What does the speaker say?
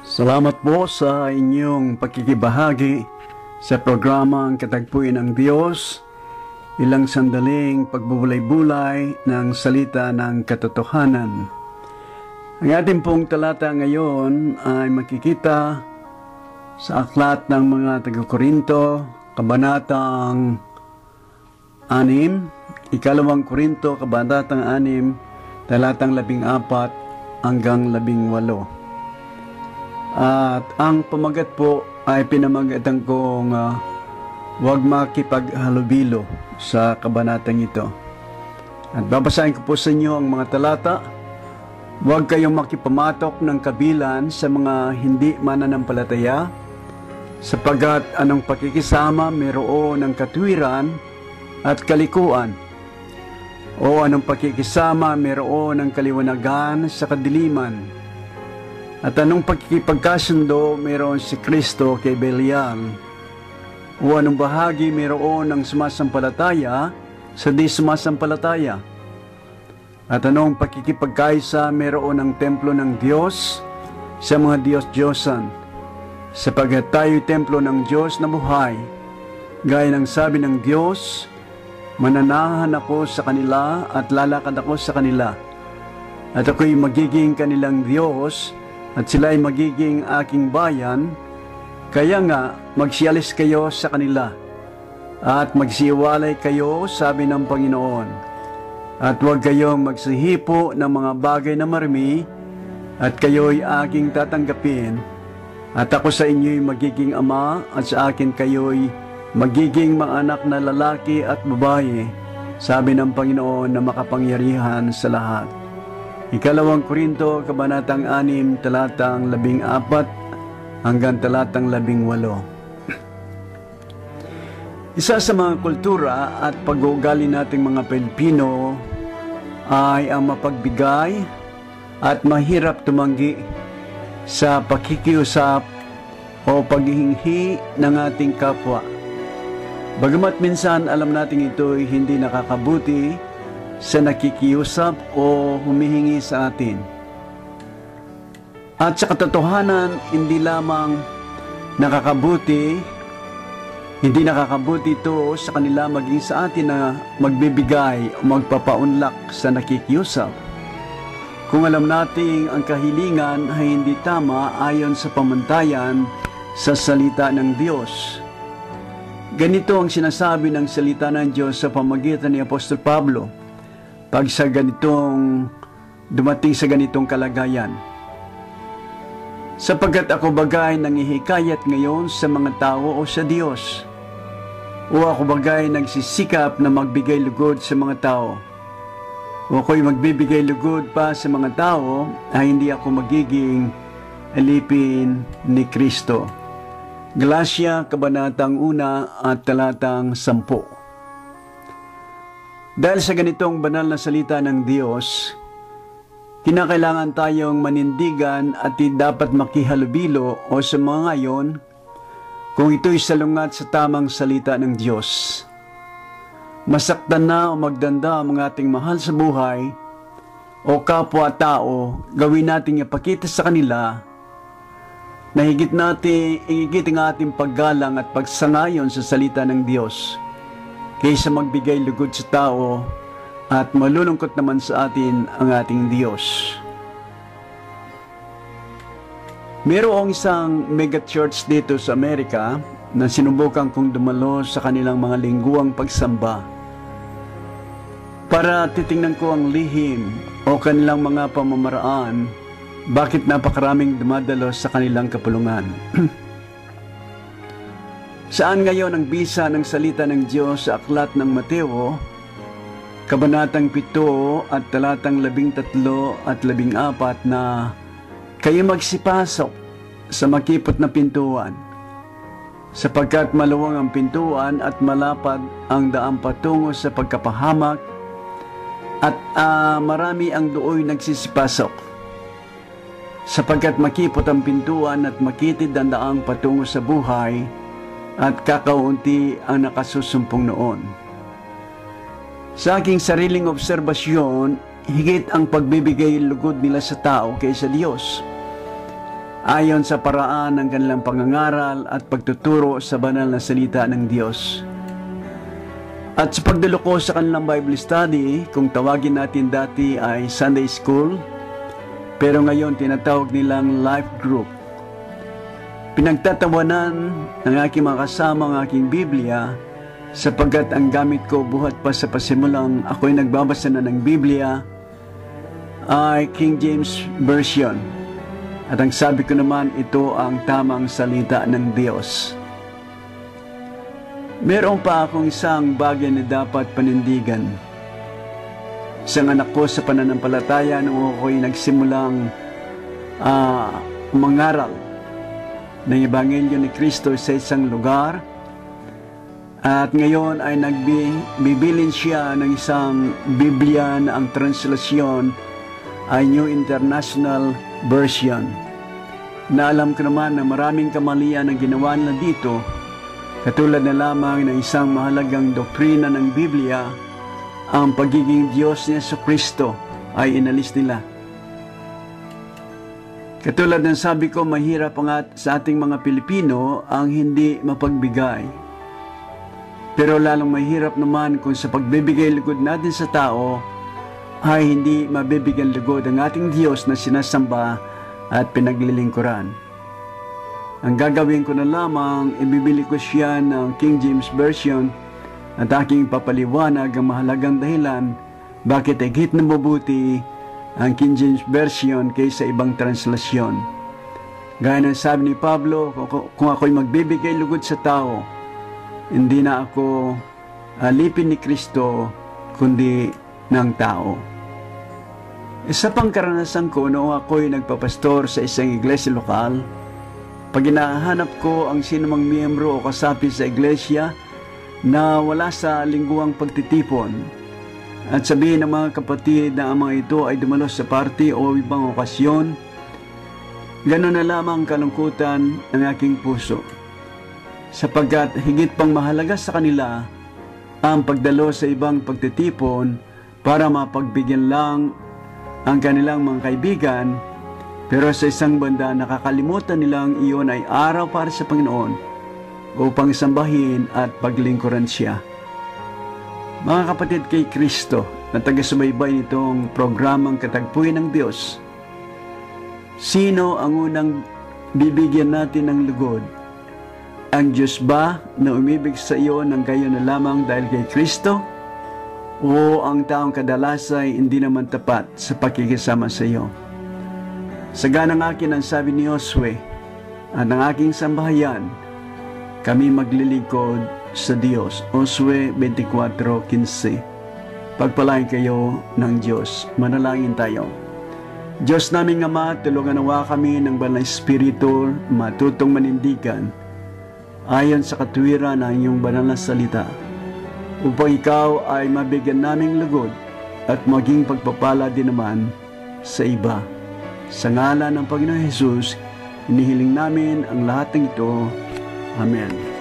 Salamat po sa inyong pakikibahagi sa programang Katagpuin ng Diyos, ilang sandaling pagbubulay-bulay ng salita ng katotohanan. Ang ating pong talata ngayon ay makikita sa aklat ng mga taga-Korinto, kabanatang 6, ikalawang Korinto, kabanatang 6, talatang 14 hanggang 18. At ang pamagat po ay pinamagatan kong huwag makipaghalubilo sa kabanatang ito. At babasahin ko po sa inyo ang mga talata. Huwag kayong makipamatok ng kabilan sa mga hindi mananampalataya, sapagkat anong pakikisama mayroon ng katwiran at kalikuan, o anong pakikisama mayroon ng kaliwanagan sa kadiliman. At anong pagkikipagkasundo mayroon si Kristo kay Belial? O anong bahagi mayroon ng sumasampalataya sa di sumasampalataya? At anong pagkikipagkaisa mayroon ng templo ng Diyos sa mga Diyos-Diyosan? Sapagkat tayo'y templo ng Diyos na buhay, gaya ng sabi ng Diyos, mananahan ako sa kanila at lalakad ako sa kanila. At ako'y magiging kanilang Diyos, at sila'y magiging aking bayan. Kaya nga, magsialis kayo sa kanila, at magsiwalay kayo, sabi ng Panginoon. At huwag kayong magsihipo ng mga bagay na marumi, at kayo'y aking tatanggapin. At ako sa inyo'y magiging ama, at sa akin kayo'y magiging mga anak na lalaki at babae, sabi ng Panginoon na makapangyarihan sa lahat. Ikalawang Korinto, kabanatang 6, talatang 14 hanggang talatang 18. Isa sa mga kultura at pag-uugali nating mga Pilipino ay ang mapagbigay at mahirap tumanggi sa pakikiusap o paghihinghi ng ating kapwa. Bagamat minsan alam natin ito'y hindi nakakabuti sa nakikiusap o humihingi sa atin. At sa katotohanan, hindi nakakabuti ito sa kanila maging sa atin na magbibigay o magpapaunlak sa nakikiusap. Kung alam nating ang kahilingan ay hindi tama ayon sa pamantayan sa salita ng Diyos. Ganito ang sinasabi ng salita ng Diyos sa pamamagitan ni Apostol Pablo pag dumating sa ganitong kalagayan. Sapagkat ako bagay nangihikayat ngayon sa mga tao o sa Diyos, o ako bagay nagsisikap na magbigay lugod sa mga tao, o ako'y magbibigay lugod pa sa mga tao, ay hindi ako magiging alipin ni Kristo. Galatia, kabanatang 1 at talatang 10. Dahil sa ganitong banal na salita ng Diyos, kinakailangan tayong manindigan at di dapat makihalubilo o sumangayon kung ito'y salungat sa tamang salita ng Diyos. Masaktan na o magdanda ang ating mahal sa buhay o kapwa-tao, gawin nating ipakita sa kanila na higit ang ating paggalang at pagsangayon sa salita ng Diyos kaysa magbigay lugod sa tao at malulungkot naman sa atin ang ating Diyos. Mayroong isang mega church dito sa Amerika na sinubukan kong dumalo sa kanilang mga lingguang pagsamba para titingnan ko ang lihim o kanilang mga pamamaraan bakit napakaraming dumadalo sa kanilang kapulungan. Saan ngayon ang bisa ng salita ng Diyos sa aklat ng Mateo, kabanatang 7 at talatang 13 at 14 na kayo magsipasok sa makipot na pintuan, sapagkat maluwang ang pintuan at malapad ang daan patungo sa pagkapahamak, at marami ang dooy nagsisipasok. Sapagkat makipot ang pintuan at makitid ang daang patungo sa buhay, at kakaunti ang nakasusumpong noon. Sa aking sariling obserbasyon, higit ang pagbibigay lugod nila sa tao kaysa Diyos. ayon sa paraan ng kanilang pangangaral at pagtuturo sa banal na salita ng Diyos. At sa pagdalo ko sa kanilang Bible study, kung tawagin natin dati ay Sunday School, pero ngayon tinatawag nilang Life Group. Pinagtatawanan ng aking mga kasama ang aking Biblia, sapagkat ang gamit ko buhat pa sa pasimulang ako'y nagbabasa na ng Biblia ay King James Version. At ang sabi ko naman, ito ang tamang salita ng Diyos. Meron pa akong isang bagay na dapat panindigan. Isang anak ko sa pananampalataya nung ako'y nagsimulang mangaral ng Ebanghelyo ni Kristo sa isang lugar. At ngayon ay nagbibilin siya ng isang Biblia na ang translasyon ay New International Version. Na alam ko naman na maraming kamalian ang ginawa nila dito, katulad na lamang ng isang mahalagang doktrina ng Biblia, ang pagiging Diyos ni Jesucristo ay inalis nila. Katulad ng sabi ko, mahirap nga sa ating mga Pilipino ang hindi mapagbigay. Pero lalong mahirap naman kung sa pagbibigay lugod natin sa tao ay hindi mabibigyan lugod ang ating Diyos na sinasamba at pinaglilingkuran. Ang gagawin ko na lamang, ibibili ko siya ng King James Version at aking papaliwanag ang mahalagang dahilan bakit higit na mabuti ang King James Version kaysa ibang translasyon. Gaya ng sabi ni Pablo, kung ako'y magbibigay lugod sa tao, hindi na ako alipin ni Kristo, kundi ng tao. Isa pang karanasan ko noong ako'y nagpapastor sa isang iglesia lokal, pag hinahanap ko ang sinumang miyembro o kasapi sa iglesia na wala sa lingguang pagtitipon, at sabihin ng mga kapatid na ang mga ito ay dumalos sa party o ibang okasyon, gano'n na lamang kalungkutan ng aking puso. Sapagkat higit pang mahalaga sa kanila ang pagdalo sa ibang pagtitipon para mapagbigyan lang ang kanilang mga kaibigan, pero sa isang banda nakakalimutan nilang iyon ay araw para sa Panginoon upang sambahin at paglingkuran siya. Mga kapatid kay Kristo na taga-subaybay nitong programang Katagpuin ng Diyos, sino ang unang bibigyan natin ng lugod? Ang Diyos ba na umibig sa iyo ng gayon na lamang dahil kay Kristo? O ang taong kadalas ay hindi naman tapat sa pakikisama sa iyo? Saga ng akin ang sabi ni Josue at ng aking sambahayan, kami maglilingkod sa Diyos. Josue 24:15. Pagpalain kayo ng Diyos. Manalangin tayo. Diyos naming Ama, tulungan nawa kami ng Banal na Espiritu matutong manindigan ayon sa katuwiran ng iyong banal na salita, upang ikaw ay mabigyan naming lugod at maging pagpapala din naman sa iba. Sa ngalan ng Panginoon Hesus, inihiling namin ang lahat ng ito. Amen.